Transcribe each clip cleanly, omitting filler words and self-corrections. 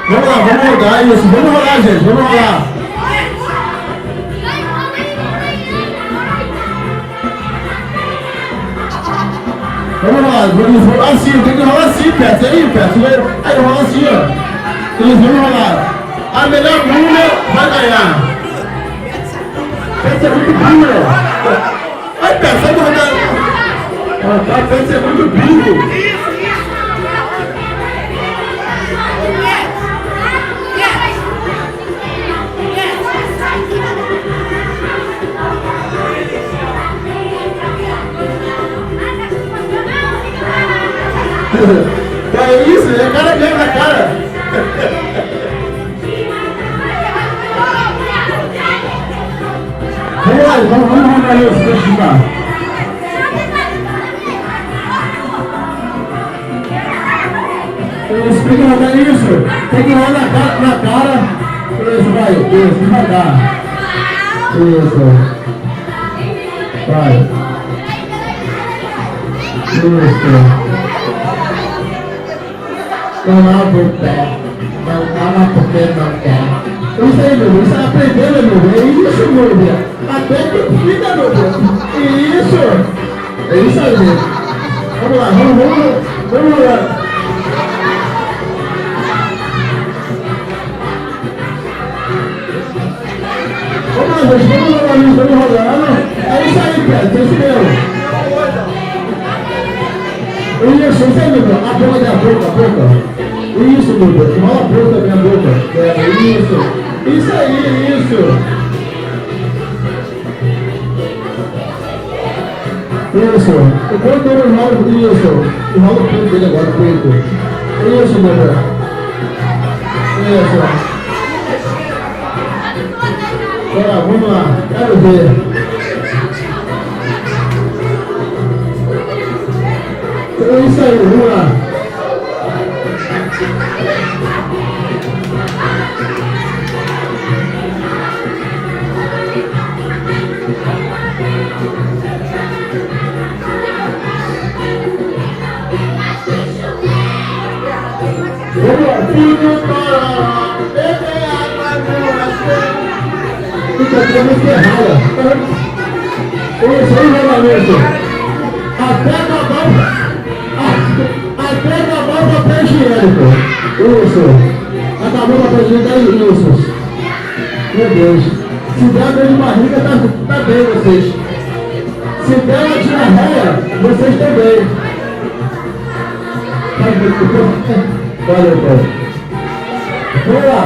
Vamos lá, vamos rodar isso. Vamos rolar, gente. Vamos rolar. Vamos lá, vamos rolar assim. Tem que rolar assim, Pet. Aí, Pet. Aí, rola assim, ó. Eles vão rolar. A melhor múmia vai ganhar. Pet é muito burro. Ai, Pet, sai do rodar. Tá, Pet é muito burro. É isso, é cara mesmo na cara. Vamos lá, vamos rodar isso, deixa eu ficar. Isso, tem que rodar isso. Tem que rodar na cara. Isso, vai, isso, devagar. Isso. Vai. Isso. Não lava o pé, não lava porque não quer. Isso aí, meu Deus, você está aprendendo, meu Deus. É isso, meu Deus. Até que fica, meu Deus. Isso. É isso aí, gente. Vamos lá, vamos lá. Vamos lá, gente, vamos rodando. É isso aí, Pedro, é isso mesmo. Isso aí, meu Deus. A boca da boca. Isso, meu Deus. Rola a boca da minha boca. É, isso. Isso aí, isso. Isso. Enquanto eu enrolo, isso. Enrola o peito dele agora, o peito. Isso, meu Deus. Isso. Vamos lá. Quero ver. É isso aí, vamos lá. Vamos lá, filho, bebe água no açúcar. Fica aqui a música errada. Isso aí, novamente. Até acabar o papel higiênico. Isso. Acabou o papel higiênico aí, isso. Meu Deus. Se der dor de barriga, tá bem vocês. Se der uma diarreia, vocês também. Valeu, pai. Vamos lá.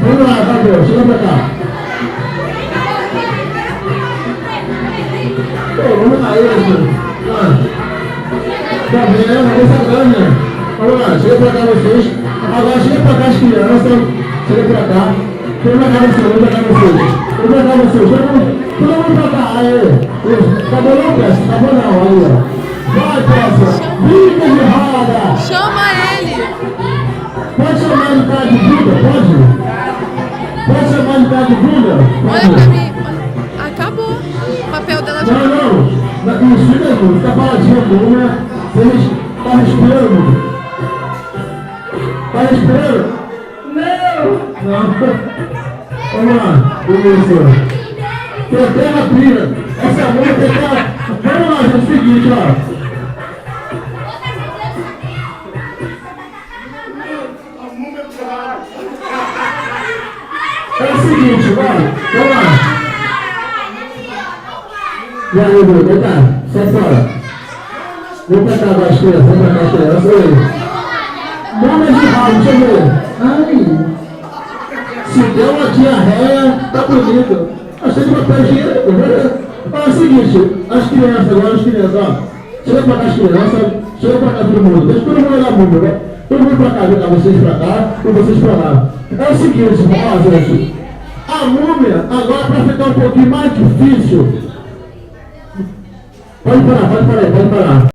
Vamos lá, Gabriel, chega pra cá. Pô, vamos lá, isso. Tá vendo? Essa grana. Vamos lá, chega pra cá vocês. Agora chega pra cá as crianças. Chega pra cá. Chega pra cá vocês, chega pra cá vocês. Chega pra cá vocês. Todo mundo pra cá. Aí. Acabou não, peça? Acabou não, aí, ó. Vai, peça. Fica de roda. Chama ele. Pode chamar de cara de bunda, pode? Pode chamar de cara de bunda? Olha pra mim. Acabou. O papel dela já. Não. Isso mesmo, fica paradinho, né? Vocês estão respirando? Tá respirando? Não! Vamos lá. Isso. Tem até na pira. Essa música tá... Vamos lá, gente. É o seguinte, ó. É o seguinte, vai. Vamos lá. Vai, Edu, vem cá, sai fora. Vem pra cá, as crianças, vem pra cá, as crianças. Oi. Mama de rabo, deixa eu ver. Ai. Se der uma diarreia, tá bonito. Achei de papel higiênico, né? É o seguinte, as crianças, agora as crianças, ó. Chega pra cá, as crianças. Chega pra cá, todo mundo. Deixa todo mundo olhar a múmia, né? Todo mundo pra cá, vem cá, vocês pra cá e vocês pra lá. É o seguinte, ó, gente. A múmia, agora pra ficar um pouquinho mais difícil. Pode parar.